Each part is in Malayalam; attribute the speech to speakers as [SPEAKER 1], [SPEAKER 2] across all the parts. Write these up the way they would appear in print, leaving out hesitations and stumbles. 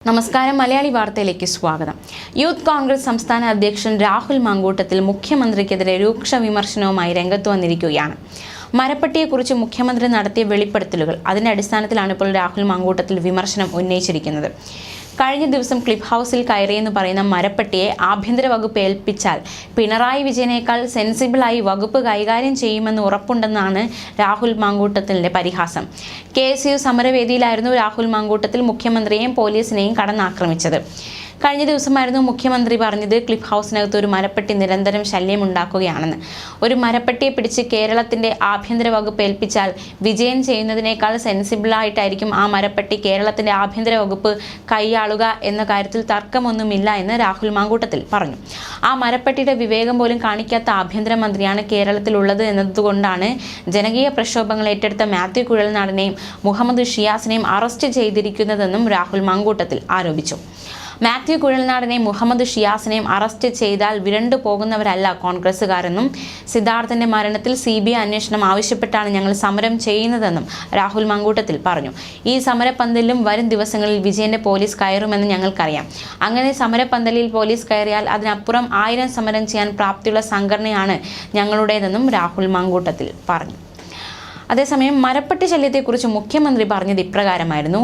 [SPEAKER 1] നമസ്കാരം മലയാളി വാർത്തയിലേക്ക് സ്വാഗതം. യൂത്ത് കോൺഗ്രസ് സംസ്ഥാന അധ്യക്ഷൻ രാഹുൽ മാങ്കൂട്ടത്തിൽ മുഖ്യമന്ത്രിക്കെതിരെ രൂക്ഷ വിമർശനവുമായി രംഗത്ത് വന്നിരിക്കുകയാണ്. മരപ്പട്ടിയെക്കുറിച്ച് മുഖ്യമന്ത്രി നടത്തിയ വെളിപ്പെടുത്തലുകൾ അതിന്റെ അടിസ്ഥാനത്തിലാണ് ഇപ്പോൾ രാഹുൽ മാങ്കൂട്ടത്തിൽ വിമർശനം ഉന്നയിച്ചിരിക്കുന്നത്. കഴിഞ്ഞ ദിവസം ക്ലിഫ് ഹൗസിൽ കയറിയെന്ന് പറയുന്ന മരപ്പട്ടിയെ ആഭ്യന്തര വകുപ്പ് ഏൽപ്പിച്ചാൽ പിണറായി വിജയനേക്കാൾ സെൻസിബിളായി വകുപ്പ് കൈകാര്യം ചെയ്യുമെന്ന് ഉറപ്പുണ്ടെന്നാണ് രാഹുൽ മാങ്കൂട്ടത്തിൻ്റെ പരിഹാസം. KSU സമരവേദിയിലായിരുന്നു രാഹുൽ മാങ്കൂട്ടത്തിൽ മുഖ്യമന്ത്രിയെയും പോലീസിനെയും കടന്നാക്രമിച്ചത്. കഴിഞ്ഞ ദിവസമായിരുന്നു മുഖ്യമന്ത്രി പറഞ്ഞത് ക്ലിഫ് ഹൗസിനകത്ത് ഒരു മരപ്പട്ടി നിരന്തരം ശല്യമുണ്ടാക്കുകയാണെന്ന്. ഒരു മരപ്പട്ടിയെ പിടിച്ച് കേരളത്തിൻ്റെ ആഭ്യന്തര വകുപ്പ് ഏൽപ്പിച്ചാൽ വിജയൻ ചെയ്യുന്നതിനേക്കാൾ സെൻസിബിളായിട്ടായിരിക്കും ആ മരപ്പട്ടി കേരളത്തിൻ്റെ ആഭ്യന്തര വകുപ്പ് കൈയാളുക എന്ന കാര്യത്തിൽ തർക്കമൊന്നുമില്ല എന്ന് രാഹുൽ മാങ്കൂട്ടത്തിൽ പറഞ്ഞു. ആ മരപ്പട്ടിയുടെ വിവേകം പോലും കാണിക്കാത്ത ആഭ്യന്തരമന്ത്രിയാണ് കേരളത്തിലുള്ളത് എന്നതുകൊണ്ടാണ് ജനകീയ പ്രക്ഷോഭങ്ങൾ ഏറ്റെടുത്ത മാത്യു കുഴൽനാടനെയും മുഹമ്മദ് ഷിയാസിനെയും അറസ്റ്റ് ചെയ്തിരിക്കുന്നതെന്നും രാഹുൽ മാങ്കൂട്ടത്തിൽ ആരോപിച്ചു. മാത്യു കുഴൽനാടനെയും മുഹമ്മദ് ഷിയാസിനെയും അറസ്റ്റ് ചെയ്താൽ വിരണ്ടു പോകുന്നവരല്ല കോൺഗ്രസ്സുകാരെന്നും സിദ്ധാർത്ഥന്റെ മരണത്തിൽ CBI അന്വേഷണം ആവശ്യപ്പെട്ടാണ് ഞങ്ങൾ സമരം ചെയ്യുന്നതെന്നും രാഹുൽ മാങ്കൂട്ടത്തിൽ പറഞ്ഞു. ഈ സമരപ്പന്തലിലും വരും ദിവസങ്ങളിൽ വിജയന്റെ പോലീസ് കയറുമെന്ന് ഞങ്ങൾക്കറിയാം. അങ്ങനെ സമരപ്പന്തലിൽ പോലീസ് കയറിയാൽ അതിനപ്പുറം 1000 സമരം ചെയ്യാൻ പ്രാപ്തിയുള്ള സംഘടനയാണ് ഞങ്ങളുടേതെന്നും രാഹുൽ മാങ്കൂട്ടത്തിൽ പറഞ്ഞു. അതേസമയം മരപ്പട്ടി ശല്യത്തെക്കുറിച്ച് മുഖ്യമന്ത്രി പറഞ്ഞത് ഇപ്രകാരമായിരുന്നു.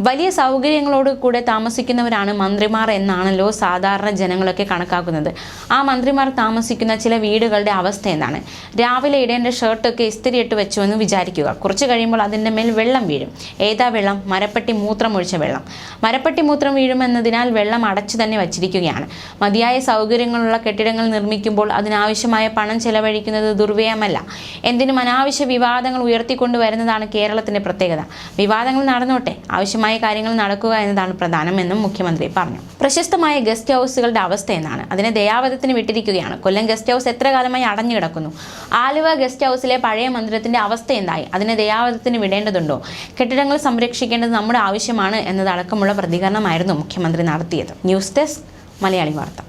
[SPEAKER 1] വലിയ സൗകര്യങ്ങളോട് കൂടെ താമസിക്കുന്നവരാണ് മന്ത്രിമാർ എന്നാണല്ലോ സാധാരണ ജനങ്ങളൊക്കെ കണക്കാക്കുന്നത്. ആ മന്ത്രിമാർ താമസിക്കുന്ന ചില വീടുകളുടെ അവസ്ഥ എന്താണ്? രാവിലെ ഇടേണ്ട ഷർട്ടൊക്കെ ഇസ്തിരിയിട്ട് വെച്ചുവെന്ന് വിചാരിക്കുക. കുറച്ച് കഴിയുമ്പോൾ അതിൻ്റെ മേൽ വെള്ളം വീഴും. ഏതാ വെള്ളം? മരപ്പട്ടി മൂത്രമൊഴിച്ച വെള്ളം. മരപ്പട്ടി മൂത്രം വീഴുമെന്നതിനാൽ വെള്ളം അടച്ചു തന്നെ വച്ചിരിക്കുകയാണ്. മതിയായ സൗകര്യങ്ങളുള്ള കെട്ടിടങ്ങൾ നിർമ്മിക്കുമ്പോൾ അതിനാവശ്യമായ പണം ചെലവഴിക്കുന്നത് ദുർവ്യയമല്ല. എന്തിനും അനാവശ്യ വിവാദങ്ങൾ ഉയർത്തിക്കൊണ്ടുവരുന്നതാണ് കേരളത്തിൻ്റെ പ്രത്യേകത. വിവാദങ്ങൾ നടന്നോട്ടെ, ആവശ്യമായ കാര്യങ്ങൾ നടക്കുക എന്നതാണ് പ്രധാനമെന്നും മുഖ്യമന്ത്രി പറഞ്ഞു. പ്രശസ്തമായ ഗസ്റ്റ് ഹൗസുകളുടെ അവസ്ഥ എന്നാണ്? അതിനെ ദയാവധത്തിന് വിട്ടിരിക്കുകയാണ്. കൊല്ലം ഗസ്റ്റ് ഹൗസ് എത്ര കാലമായി അടഞ്ഞു കിടക്കുന്നു? ആലുവ ഗസ്റ്റ് ഹൗസിലെ പഴയ മന്ദിരത്തിന്റെ അവസ്ഥ എന്തായി? അതിനെ ദയാവധത്തിന് വിടേണ്ടതുണ്ടോ? കെട്ടിടങ്ങൾ സംരക്ഷിക്കേണ്ടത് നമ്മുടെ ആവശ്യമാണ് എന്നതടക്കമുള്ള പ്രതികരണമായിരുന്നു മുഖ്യമന്ത്രി നടത്തിയത്. ന്യൂസ് ഡെസ്ക് മലയാളി വാർത്ത.